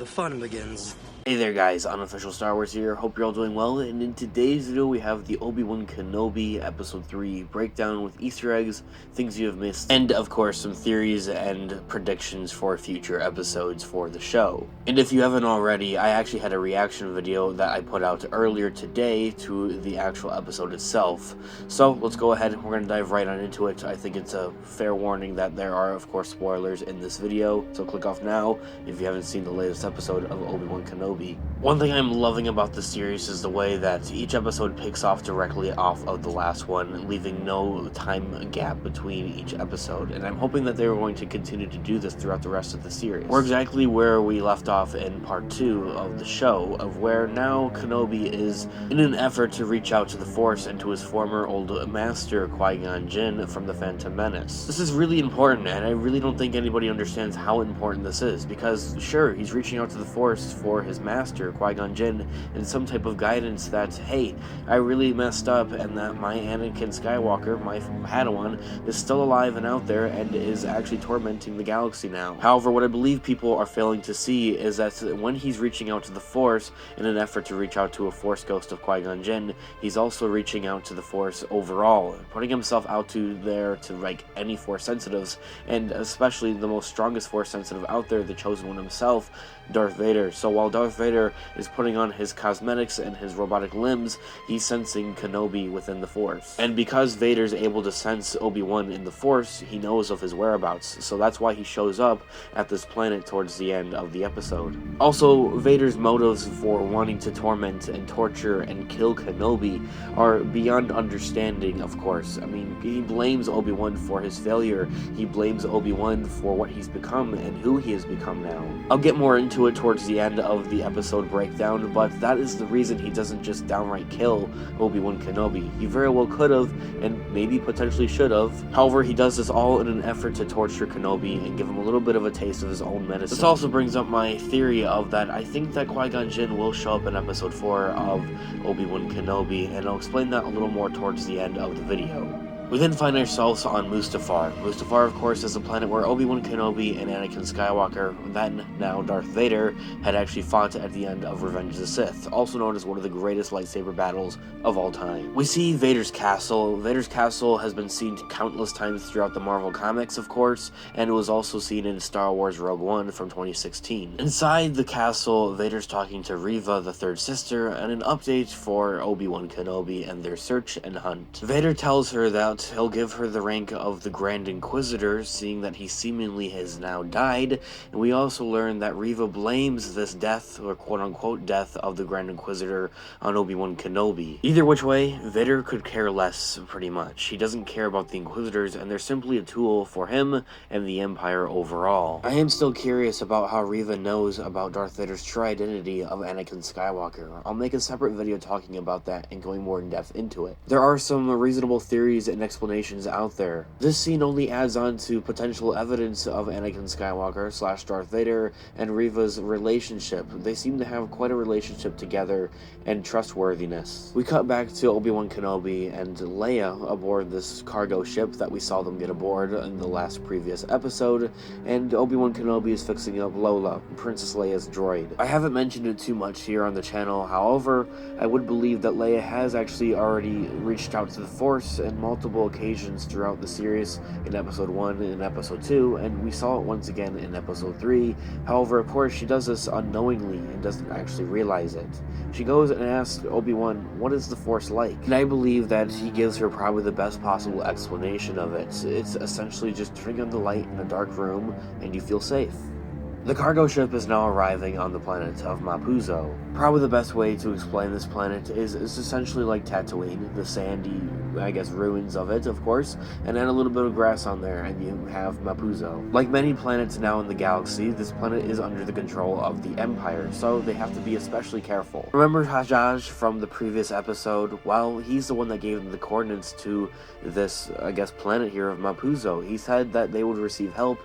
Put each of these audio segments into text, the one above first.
fun begins. Hey there guys, Unofficial Star Wars here, hope you're all doing well, and in today's video we have the Obi Wan Kenobi Episode 3 breakdown with Easter eggs, things you have missed, and of course some theories and predictions for future episodes for the show. And if you haven't already, I actually had a reaction video that I put out earlier today to the actual episode itself. So let's go ahead, we're going to dive right on into it. I think it's a fair warning that there are of course spoilers in this video, so click off now if you haven't seen the latest episode of Obi Wan Kenobi. One thing I'm loving about this series is the way that each episode picks off directly off of the last one, leaving no time gap between each episode, and I'm hoping that they're going to continue to do this throughout the rest of the series. We're exactly where we left off in part 2 of the show, of where now Kenobi is in an effort to reach out to the Force and to his former old master Qui-Gon Jinn from the Phantom Menace. This is really important, and I really don't think anybody understands how important this is, because sure, he's reaching out to the Force for his master Qui-Gon Jinn and some type of guidance that, hey, I really messed up and that my Anakin Skywalker, my Padawan, is still alive and out there and is actually tormenting the galaxy now. However, what I believe people are failing to see is that when he's reaching out to the Force in an effort to reach out to a Force ghost of Qui-Gon Jinn, he's also reaching out to the Force overall, putting himself out there to like any Force sensitives, and especially the most strongest Force sensitive out there, the Chosen One himself, Darth Vader. So while Darth Vader is putting on his cosmetics and his robotic limbs, he's sensing Kenobi within the Force. And because Vader's able to sense Obi-Wan in the Force, he knows of his whereabouts, so that's why he shows up at this planet towards the end of the episode. Also, Vader's motives for wanting to torment and torture and kill Kenobi are beyond understanding, of course. I mean, he blames Obi-Wan for his failure, he blames Obi-Wan for what he's become and who he has become now. I'll get more into it towards the end of the episode breakdown, but that is the reason he doesn't just downright kill Obi-Wan Kenobi. He very well could have, and maybe potentially should have. However, he does this all in an effort to torture Kenobi and give him a little bit of a taste of his own medicine. This also brings up my theory of that I think that Qui-Gon Jinn will show up in episode 4 of Obi-Wan Kenobi, and I'll explain that a little more towards the end of the video. We then find ourselves on Mustafar. Mustafar, of course, is the planet where Obi-Wan Kenobi and Anakin Skywalker, then now Darth Vader, had actually fought at the end of Revenge of the Sith, also known as one of the greatest lightsaber battles of all time. We see Vader's castle. Vader's castle has been seen countless times throughout the Marvel Comics, of course, and it was also seen in Star Wars Rogue One from 2016. Inside the castle, Vader's talking to Reva, the third sister, and an update for Obi-Wan Kenobi and their search and hunt. Vader tells her that he'll give her the rank of the Grand Inquisitor, seeing that he seemingly has now died, and we also learn that Reva blames this death, or quote-unquote death, of the Grand Inquisitor on Obi-Wan Kenobi. Either which way, Vader could care less, pretty much. He doesn't care about the Inquisitors, and they're simply a tool for him and the Empire overall. I am still curious about how Reva knows about Darth Vader's true identity of Anakin Skywalker. I'll make a separate video talking about that and going more in depth into it. There are some reasonable theories and explanations out there. This scene only adds on to potential evidence of Anakin Skywalker / Darth Vader and Reva's relationship. They seem to have quite a relationship together and trustworthiness. We cut back to Obi-Wan Kenobi and Leia aboard this cargo ship that we saw them get aboard in the last previous episode, and Obi-Wan Kenobi is fixing up Lola, Princess Leia's droid. I haven't mentioned it too much here on the channel, however, I would believe that Leia has actually already reached out to the Force in multiple occasions throughout the series, in episode 1 and episode 2, and we saw it once again in episode 3. However, of course, she does this unknowingly and doesn't actually realize it. She goes and asks Obi-Wan, what is the Force like? And I believe that he gives her probably the best possible explanation of it. It's essentially just turning on the light in a dark room and you feel safe. The cargo ship is now arriving on the planet of Mapuzo. Probably the best way to explain this planet is essentially like Tatooine, the sandy, I guess, ruins of it, of course, and then a little bit of grass on there, and you have Mapuzo. Like many planets now in the galaxy, this planet is under the control of the Empire, so they have to be especially careful. Remember Hajjaj from the previous episode? Well, he's the one that gave them the coordinates to this, I guess, planet here of Mapuzo. He said that they would receive help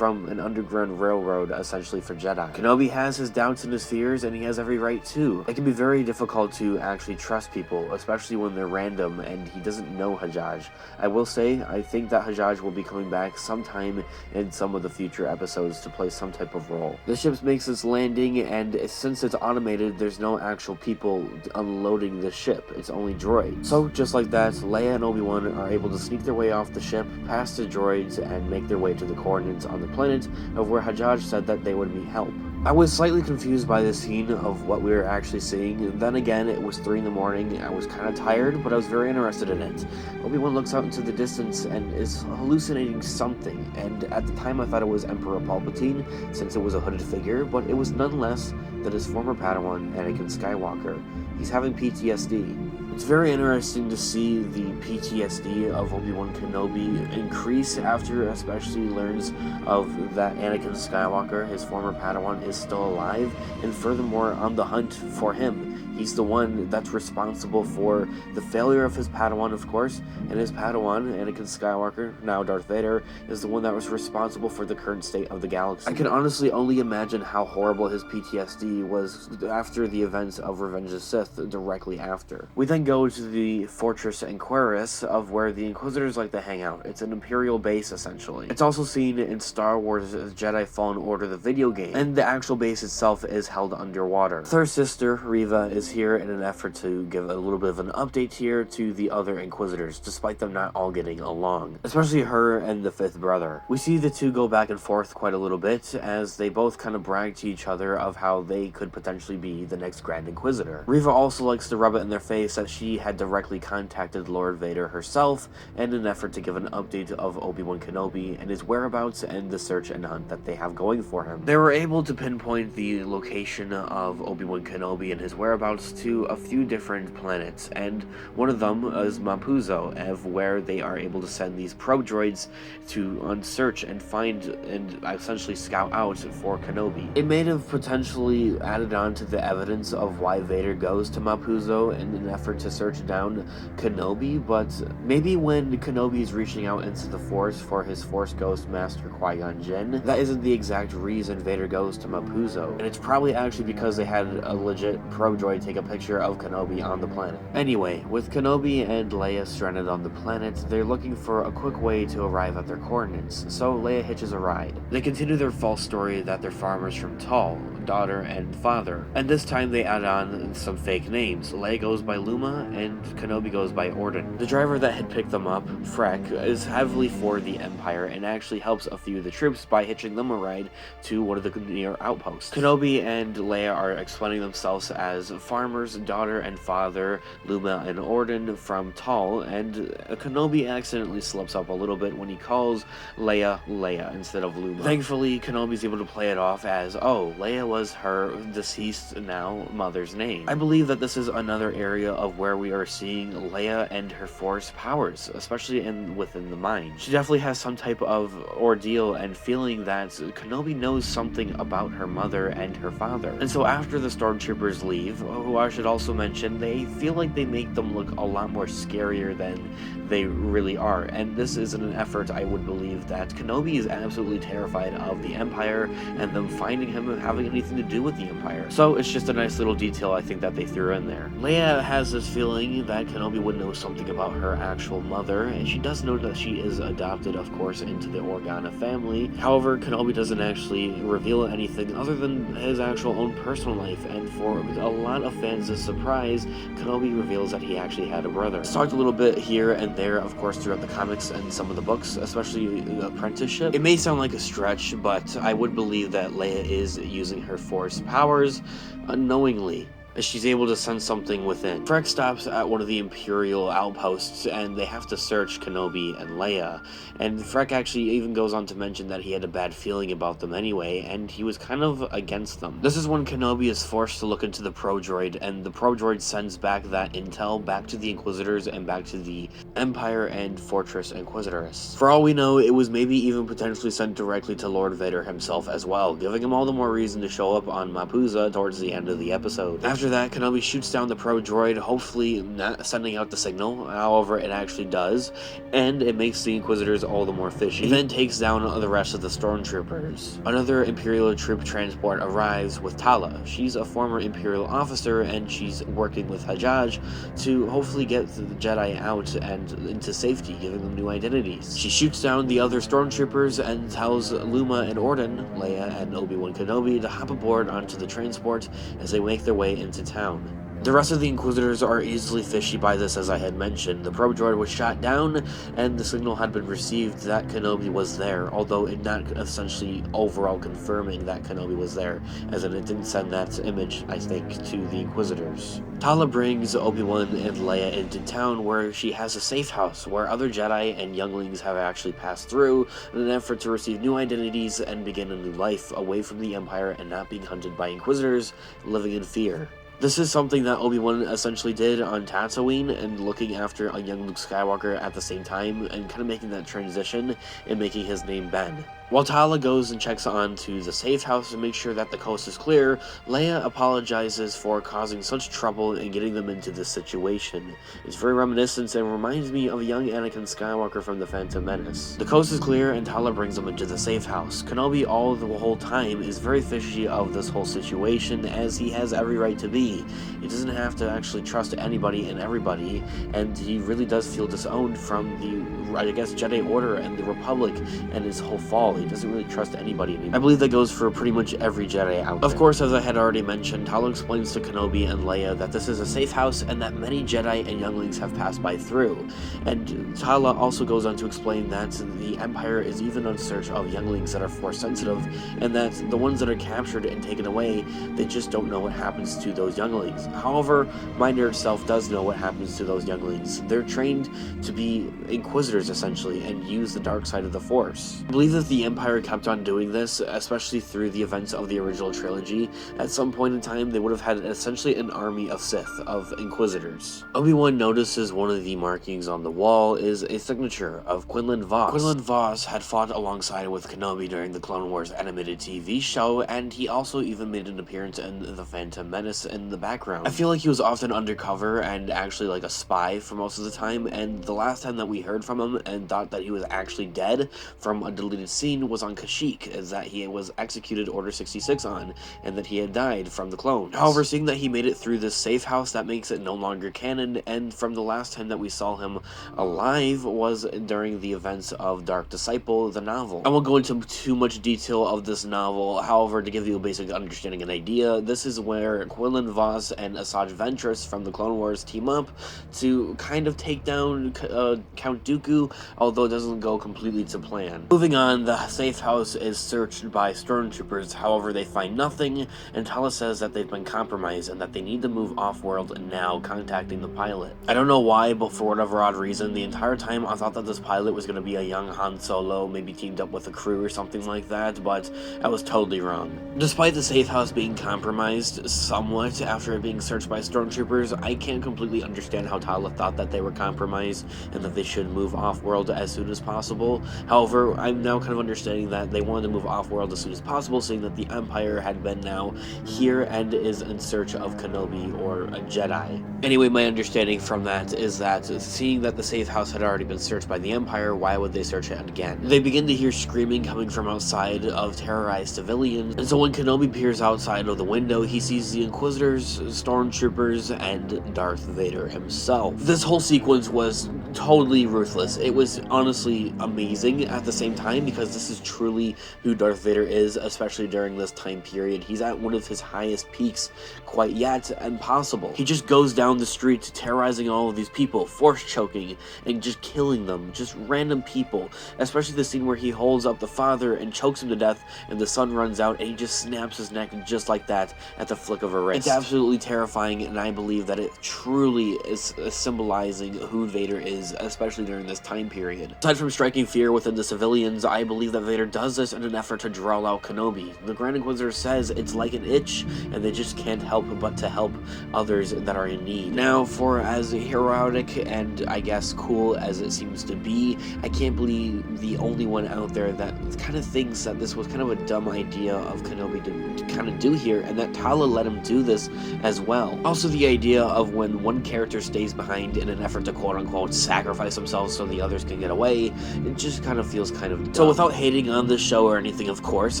from an underground railroad, essentially, for Jedi. Kenobi has his doubts and his fears, and he has every right to. It can be very difficult to actually trust people, especially when they're random and he doesn't know Hajjaj. I will say, I think that Hajjaj will be coming back sometime in some of the future episodes to play some type of role. The ship makes its landing, and since it's automated, there's no actual people unloading the ship. It's only droids. So, just like that, Leia and Obi-Wan are able to sneak their way off the ship, past the droids, and make their way to the coordinates on the planet of where Hajjaj said that they would meet help. I was slightly confused by this scene of what we were actually seeing. Then again, it was 3 in the morning. I was kind of tired, but I was very interested in it. Obi-Wan looks out into the distance and is hallucinating something, and at the time I thought it was Emperor Palpatine, since it was a hooded figure, but it was none less than his former Padawan, Anakin Skywalker. He's having PTSD. It's very interesting to see the PTSD of Obi-Wan Kenobi increase after especially learns of that Anakin Skywalker, his former Padawan, is still alive, and furthermore on the hunt for him. He's the one that's responsible for the failure of his Padawan, of course, and his Padawan, Anakin Skywalker, now Darth Vader, is the one that was responsible for the current state of the galaxy. I can honestly only imagine how horrible his PTSD was after the events of Revenge of the Sith, directly after. We then go to the Fortress Inquirus, of where the Inquisitors like to hang out. It's an Imperial base, essentially. It's also seen in Star Wars Jedi Fallen Order, the video game, and the actual base itself is held underwater. Third sister, Reva, is here in an effort to give a little bit of an update here to the other Inquisitors, despite them not all getting along, especially her and the fifth brother. We see the two go back and forth quite a little bit, as they both kind of brag to each other of how they could potentially be the next Grand Inquisitor. Reva also likes to rub it in their face that she had directly contacted Lord Vader herself in an effort to give an update of Obi-Wan Kenobi and his whereabouts and the search and hunt that they have going for him. They were able to pinpoint the location of Obi-Wan Kenobi and his whereabouts to a few different planets, and one of them is Mapuzo, of where they are able to send these probe droids to search and find and essentially scout out for Kenobi. It may have potentially added on to the evidence of why Vader goes to Mapuzo in an effort to search down Kenobi, but maybe when Kenobi is reaching out into the Force for his Force Ghost Master Qui-Gon Jinn, that isn't the exact reason Vader goes to Mapuzo, and it's probably actually because they had a legit probe droid take a picture of Kenobi on the planet. Anyway, with Kenobi and Leia stranded on the planet, they're looking for a quick way to arrive at their coordinates, so Leia hitches a ride. They continue their false story that they're farmers from Tal, daughter and father, and this time they add on some fake names. Leia goes by Luma, and Kenobi goes by Orden. The driver that had picked them up, Freck, is heavily for the Empire and actually helps a few of the troops by hitching them a ride to one of the near outposts. Kenobi and Leia are explaining themselves as farmers, daughter and father, Luma and Orden from Tal, and Kenobi accidentally slips up a little bit when he calls Leia Leia instead of Luma. Thankfully, Kenobi's able to play it off as, oh, Leia was her deceased now mother's name. I believe that this is another area of where we are seeing Leia and her Force powers, especially within the mind. She definitely has some type of ordeal and feeling that Kenobi knows something about her mother and her father. And so after the stormtroopers leave, who I should also mention, they feel like they make them look a lot more scarier than they really are, and this is in an effort, I would believe, that Kenobi is absolutely terrified of the Empire and them finding him and having anything to do with the Empire. So it's just a nice little detail I think that they threw in there. Leia has this feeling that Kenobi would know something about her actual mother, and she does know that she is adopted, of course, into the Organa family. However, Kenobi doesn't actually reveal anything other than his actual own personal life, and for a lot of fans' surprise, Kenobi reveals that he actually had a brother. It's talked a little bit here and there, of course, throughout the comics and some of the books, especially the apprenticeship. It may sound like a stretch, but I would believe that Leia is using her Force powers unknowingly, as she's able to sense something within. Freck stops at one of the Imperial outposts, and they have to search Kenobi and Leia, and Freck actually even goes on to mention that he had a bad feeling about them anyway, and he was kind of against them. This is when Kenobi is forced to look into the probe droid, and the probe droid sends back that intel back to the Inquisitors and back to the Empire and Fortress Inquisitoress. For all we know, it was maybe even potentially sent directly to Lord Vader himself as well, giving him all the more reason to show up on Mapuza towards the end of the episode. After After that, Kenobi shoots down the probe droid, hopefully not sending out the signal. However, it actually does, and it makes the Inquisitors all the more fishy. He then takes down the rest of the stormtroopers. Another Imperial troop transport arrives with Tala. She's a former Imperial officer, and she's working with Hajjaj to hopefully get the Jedi out and into safety, giving them new identities. She shoots down the other stormtroopers and tells Luma and Orden, Leia and Obi Wan Kenobi, to hop aboard onto the transport as they make their way into town. The rest of the Inquisitors are easily fishy by this, as I had mentioned. The probe droid was shot down, and the signal had been received that Kenobi was there, although it not essentially overall confirming that Kenobi was there, as in it didn't send that image, I think, to the Inquisitors. Tala brings Obi-Wan and Leia into town, where she has a safe house, where other Jedi and younglings have actually passed through in an effort to receive new identities and begin a new life away from the Empire and not being hunted by Inquisitors, living in fear. This is something that Obi-Wan essentially did on Tatooine, and looking after a young Luke Skywalker at the same time, and kind of making that transition and making his name Ben. While Tala goes and checks on to the safe house to make sure that the coast is clear, Leia apologizes for causing such trouble and getting them into this situation. It's very reminiscent and reminds me of a young Anakin Skywalker from The Phantom Menace. The coast is clear and Tala brings them into the safe house. Kenobi all the whole time is very fishy of this whole situation, as he has every right to be. He doesn't have to actually trust anybody and everybody, and he really does feel disowned from the, I guess, Jedi Order and the Republic and his whole fall. He doesn't really trust anybody anymore. I believe that goes for pretty much every Jedi out there. Of course, as I had already mentioned, Tala explains to Kenobi and Leia that this is a safe house and that many Jedi and younglings have passed by through. And Tala also goes on to explain that the Empire is even in search of younglings that are Force sensitive, and that the ones that are captured and taken away, they just don't know what happens to those younglings. However, my nerd self does know what happens to those younglings. They're trained to be Inquisitors, essentially, and use the dark side of the Force. I believe that the Empire kept on doing this, especially through the events of the original trilogy. At some point in time, they would have had essentially an army of Sith, of Inquisitors. Obi-Wan notices one of the markings on the wall is a signature of Quinlan Vos. Quinlan Vos had fought alongside with Kenobi during the Clone Wars animated TV show, and he also even made an appearance in The Phantom Menace in the background. I feel like he was often undercover and actually like a spy for most of the time, and the last time that we heard from him and thought that he was actually dead from a deleted scene was on Kashyyyk, is that he was executed Order 66 on, and that he had died from the clones. However, seeing that he made it through this safe house, that makes it no longer canon, and from the last time that we saw him alive was during the events of Dark Disciple, the novel. I won't go into too much detail of this novel, however, to give you a basic understanding and idea, this is where Quinlan Vos and Asajj Ventress from the Clone Wars team up to kind of take down Count Dooku, although it doesn't go completely to plan. Moving on, the safe house is searched by stormtroopers, however they find nothing, and Tala says that they've been compromised and that they need to move off-world now, contacting the pilot. I don't know why, but for whatever odd reason, the entire time I thought that this pilot was going to be a young Han Solo, maybe teamed up with a crew or something like that, but I was totally wrong. Despite the safe house being compromised somewhat after it being searched by stormtroopers, I can't completely understand how Tala thought that they were compromised and that they should move off-world as soon as possible. However, I'm now kind of understanding that they wanted to move off-world as soon as possible, seeing that the Empire had been now here and is in search of Kenobi or a Jedi. Anyway, my understanding from that is that seeing that the safe house had already been searched by the Empire, why would they search it again? They begin to hear screaming coming from outside of terrorized civilians, and so when Kenobi peers outside of the window, he sees the Inquisitors, stormtroopers, and Darth Vader himself. This whole sequence was totally ruthless. It was honestly amazing at the same time, because this is truly who Darth Vader is, especially during this time period. He's at one of his highest peaks quite yet and possible. He just goes down the street terrorizing all of these people, force choking and just killing them, just random people, especially the scene where he holds up the father and chokes him to death and the son runs out and he just snaps his neck just like that at the flick of a wrist. It's absolutely terrifying, and I believe that it truly is symbolizing who Vader is, especially during this time period. Aside from striking fear within the civilians, I believe believe that Vader does this in an effort to draw out Kenobi. The Grand Inquisitor says it's like an itch, and they just can't help but to help others that are in need. Now, for as heroic and I guess cool as it seems to be, I can't believe the only one out there that kind of thinks that this was kind of a dumb idea of Kenobi to kind of do here, and that Tala let him do this as well. Also, the idea of when one character stays behind in an effort to quote-unquote sacrifice themselves so the others can get away, it just kind of feels kind of dumb. So without hating on this show or anything, of course,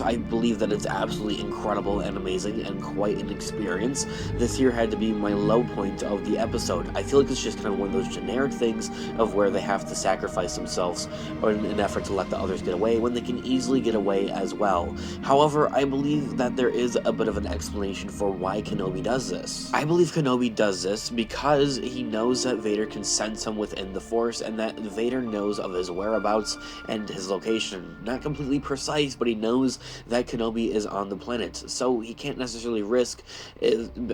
I believe that it's absolutely incredible and amazing and quite an experience. This here had to be my low point of the episode. I feel like it's just kind of one of those generic things of where they have to sacrifice themselves in an effort to let the others get away when they can easily get away as well. However, I believe that there is a bit of an explanation for why Kenobi does this. I believe Kenobi does this because he knows that Vader can sense him within the Force, and that Vader knows of his whereabouts and his location. Not completely precise, but he knows that Kenobi is on the planet, so he can't necessarily risk,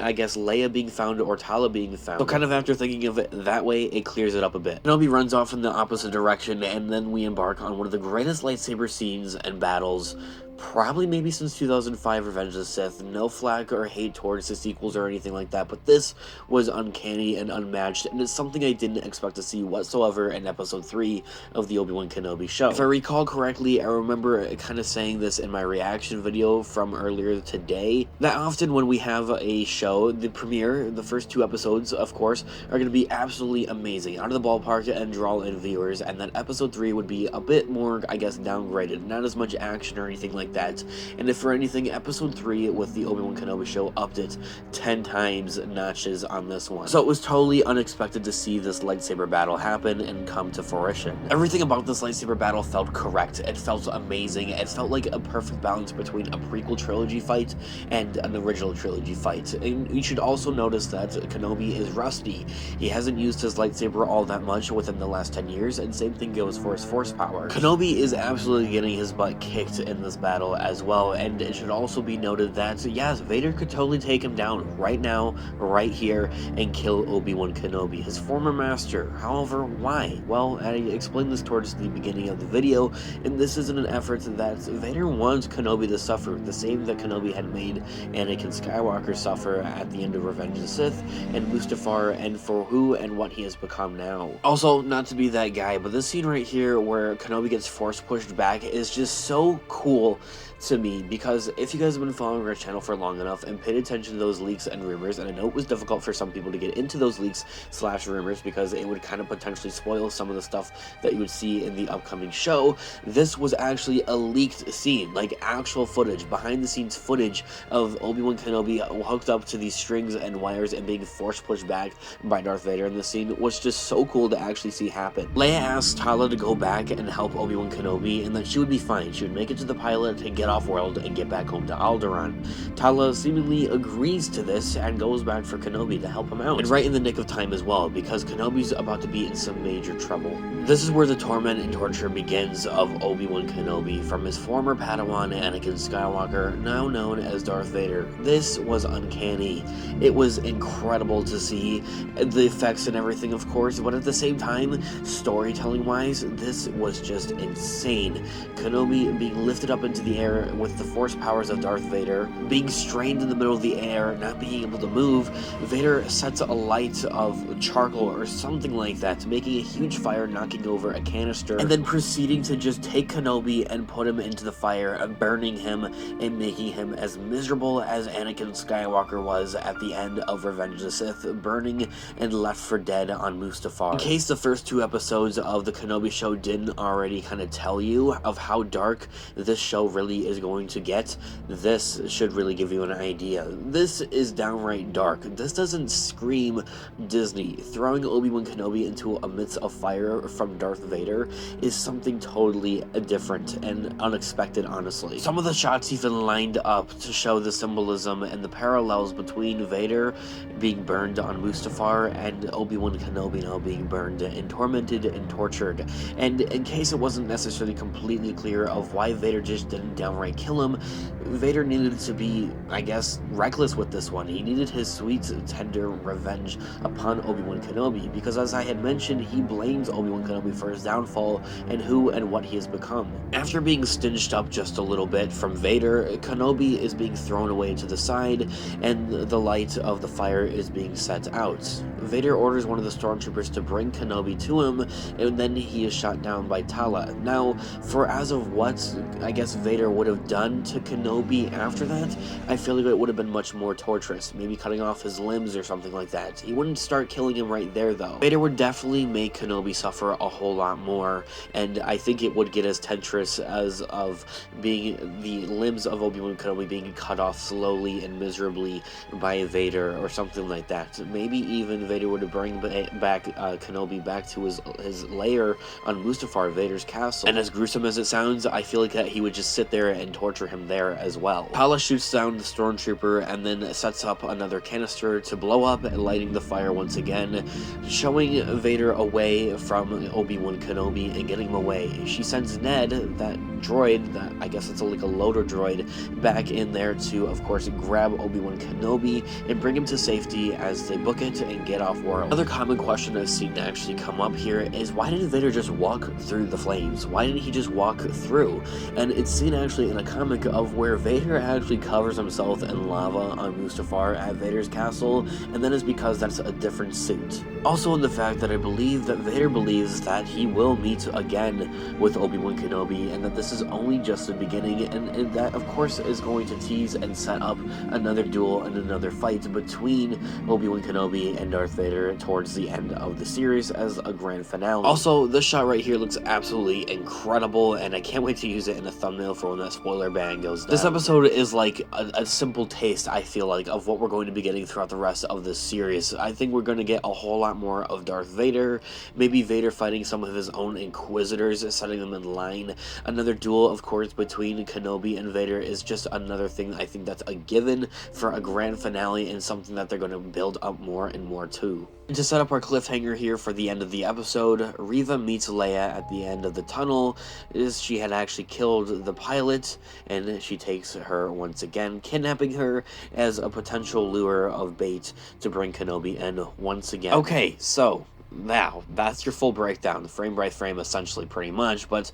I guess, Leia being found or Tala being found. So kind of after thinking of it that way, it clears it up a bit. Kenobi runs off in the opposite direction, and then we embark on one of the greatest lightsaber scenes and battles probably maybe since 2005 Revenge of the Sith. No flack or hate towards the sequels or anything like that, but this was uncanny and unmatched, and it's something I didn't expect to see whatsoever in episode 3 of the Obi Wan Kenobi show. If I recall correctly, I remember kind of saying this in my reaction video from earlier today, that often when we have a show, the premiere, the first 2 episodes, of course, are going to be absolutely amazing, out of the ballpark and draw in viewers, and that episode 3 would be a bit more, I guess, downgraded, not as much action or anything like that. And if for anything, episode 3 with the Obi Wan Kenobi show upped it 10 times notches on this one. So it was totally unexpected to see this lightsaber battle happen and come to fruition. Everything about this lightsaber battle felt correct. It felt amazing. It felt like a perfect balance between a prequel trilogy fight and an original trilogy fight. And you should also notice that Kenobi is rusty. He hasn't used his lightsaber all that much within the last 10 years, and same thing goes for his force power. Kenobi is absolutely getting his butt kicked in this battle as well, and it should also be noted that, yes, Vader could totally take him down right now, right here, and kill Obi Wan Kenobi, his former master. However, why? Well, I explained this towards the beginning of the video, and this is in an effort that Vader wants Kenobi to suffer, the same that Kenobi had made Anakin Skywalker suffer at the end of Revenge of the Sith, and Mustafar, and for who and what he has become now. Also, not to be that guy, but this scene right here where Kenobi gets force pushed back is just so cool to me, because if you guys have been following our channel for long enough and paid attention to those leaks and rumors, and I know it was difficult for some people to get into those leaks / rumors because it would kind of potentially spoil some of the stuff that you would see in the upcoming show, this was actually a leaked scene, like actual footage, behind the scenes footage of Obi-Wan Kenobi hooked up to these strings and wires and being force pushed back by Darth Vader in the scene was just so cool to actually see happen. Leia asked Tala to go back and help Obi-Wan Kenobi, and that she would be fine. She would make it to the pilot and get off-world and get back home to Alderaan. Tala seemingly agrees to this and goes back for Kenobi to help him out, and right in the nick of time as well, because Kenobi's about to be in some major trouble. This is where the torment and torture begins of Obi-Wan Kenobi from his former Padawan Anakin Skywalker, now known as Darth Vader. This was uncanny. It was incredible to see the effects and everything, of course, but at the same time, storytelling-wise, this was just insane. Kenobi being lifted up into the air with the force powers of Darth Vader, being strained in the middle of the air, not being able to move. Vader sets a light of charcoal or something like that, making a huge fire, knocking over a canister, and then proceeding to just take Kenobi and put him into the fire, burning him and making him as miserable as Anakin Skywalker was at the end of Revenge of the Sith, burning and left for dead on Mustafar. In case the first 2 episodes of the Kenobi show didn't already kind of tell you of how dark this show really is going to get, this should really give you an idea. This is downright dark. This doesn't scream Disney. Throwing Obi-Wan Kenobi into a midst of fire from Darth Vader is something totally different and unexpected, honestly. Some of the shots even lined up to show the symbolism and the parallels between Vader being burned on Mustafar and Obi-Wan Kenobi now being burned and tormented and tortured. And in case it wasn't necessarily completely clear of why Vader just didn't didn't downright kill him, Vader needed to be, I guess, reckless with this one. He needed his sweet, tender revenge upon Obi Wan Kenobi, because as I had mentioned, he blames Obi Wan Kenobi for his downfall and who and what he has become. After being stitched up just a little bit from Vader, Kenobi is being thrown away to the side, and the light of the fire is being set out. Vader orders one of the stormtroopers to bring Kenobi to him, and then he is shot down by Tala. Now, for as of what I guess Vader would have done to Kenobi after that, I feel like it would have been much more torturous, maybe cutting off his limbs or something like that. He wouldn't start killing him right there, though. Vader would definitely make Kenobi suffer a whole lot more, and I think it would get as tentrous as of being the limbs of Obi Wan Kenobi being cut off slowly and miserably by Vader or something like that. Maybe even Vader would bring back Kenobi back to his lair on Mustafar, Vader's castle. And as gruesome as it sounds, I feel like that he would just sit there and torture him there as well. Tala shoots down the stormtrooper and then sets up another canister to blow up, lighting the fire once again, showing Vader away from Obi-Wan Kenobi and getting him away. She sends Ned, that droid, that I guess it's like a loader droid, back in there to, of course, grab Obi-Wan Kenobi and bring him to safety as they book it and get off world. Another common question I've seen actually come up here is, why didn't Vader just walk through the flames? Why didn't he just walk through? And it's seen actually in a comic of where Vader actually covers himself in lava on Mustafar at Vader's castle, and then it's because that's a different suit. Also in the fact that I believe that Vader believes that he will meet again with Obi-Wan Kenobi, and that this is only just the beginning, and that of course is going to tease and set up another duel and another fight between Obi-Wan Kenobi and Darth Vader towards the end of the series as a grand finale. Also, this shot right here looks absolutely incredible, and I can't wait to use it in a thumbnail for when that spoiler ban goes down. This episode is like a simple taste, I feel like, of what we're going to be getting throughout the rest of this series. I think we're going to get a whole lot more of Darth Vader, maybe Vader fighting some of his own Inquisitors, setting them in line. Another duel, of course, between Kenobi and Vader is just another thing I think that's a given for a grand finale, and something that they're going to build up more and more to. And to set up our cliffhanger here for the end of the episode, Reva meets Leia at the end of the tunnel, as she had actually killed the pilot, and she takes her once again, kidnapping her as a potential lure of bait to bring Kenobi in once again. Okay, so now that's your full breakdown, frame by frame essentially, pretty much, but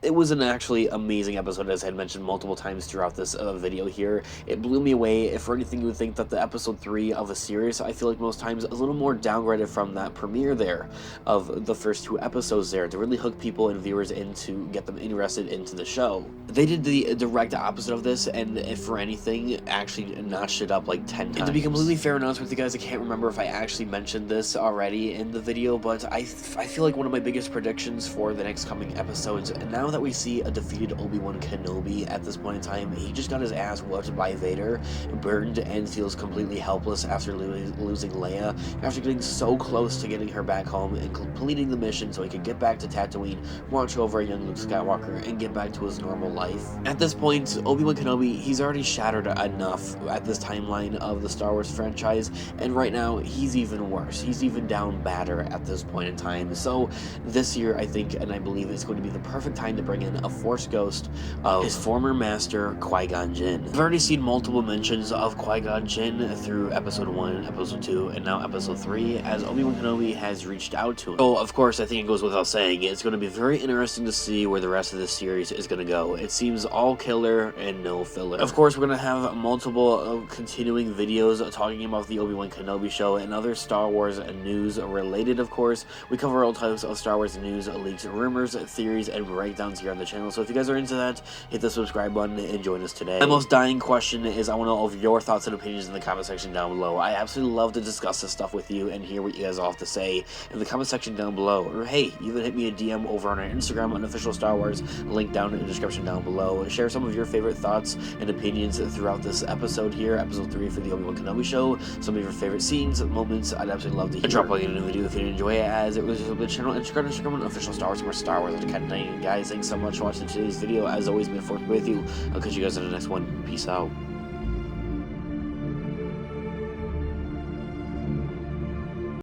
it was an actually amazing episode, as I had mentioned multiple times throughout this video here. It blew me away. If for anything, you would think that the episode 3 of a series, I feel like most times, is a little more downgraded from that premiere there of the first 2 episodes there, to really hook people and viewers in, to get them interested into the show. They did the direct opposite of this, and if for anything, actually notched it up like 10 times. And to be completely fair and honest with you guys, I can't remember if I actually mentioned this already in the video, but I feel like one of my biggest predictions for the next coming episodes, and now that we see a defeated Obi-Wan Kenobi at this point in time, he just got his ass whooped by Vader, burned, and feels completely helpless after losing Leia, after getting so close to getting her back home and completing the mission so he could get back to Tatooine, watch over a young Luke Skywalker, and get back to his normal life. At this point, Obi-Wan Kenobi, he's already shattered enough at this timeline of the Star Wars franchise, and right now, he's even worse. He's even down badder at this point in time. So this year, I think, and I believe, is going to be the perfect time to bring in a Force ghost of his former master, Qui-Gon Jinn. I've already seen multiple mentions of Qui-Gon Jinn through episode 1, episode 2, and now episode 3, as Obi-Wan Kenobi has reached out to him. So, of course, I think it goes without saying, it's going to be very interesting to see where the rest of this series is going to go. It seems all killer and no filler. Of course, we're going to have multiple continuing videos talking about the Obi-Wan Kenobi show and other Star Wars news related, of course. We cover all types of Star Wars news, leaks, rumors, theories, and breakdowns here on the channel, so if you guys are into that, hit the subscribe button and join us today. My most dying question is, I want to know of your thoughts and opinions in the comment section down below. I absolutely love to discuss this stuff with you and hear what you guys all have to say in the comment section down below. Or hey, even hit me a DM over on our Instagram, Unofficial Star Wars, link down in the description down below. Share some of your favorite thoughts and opinions throughout this episode here, episode 3 for the Obi-Wan Kenobi show. Some of your favorite scenes, moments, I'd absolutely love to hear. Drop a like in the video if you enjoy it, as it was the channel, Instagram, Unofficial Star Wars, more Star Wars. Guys, thanks so much for watching today's video. As always, may the Force be with you. I'll catch you guys in the next one. Peace out.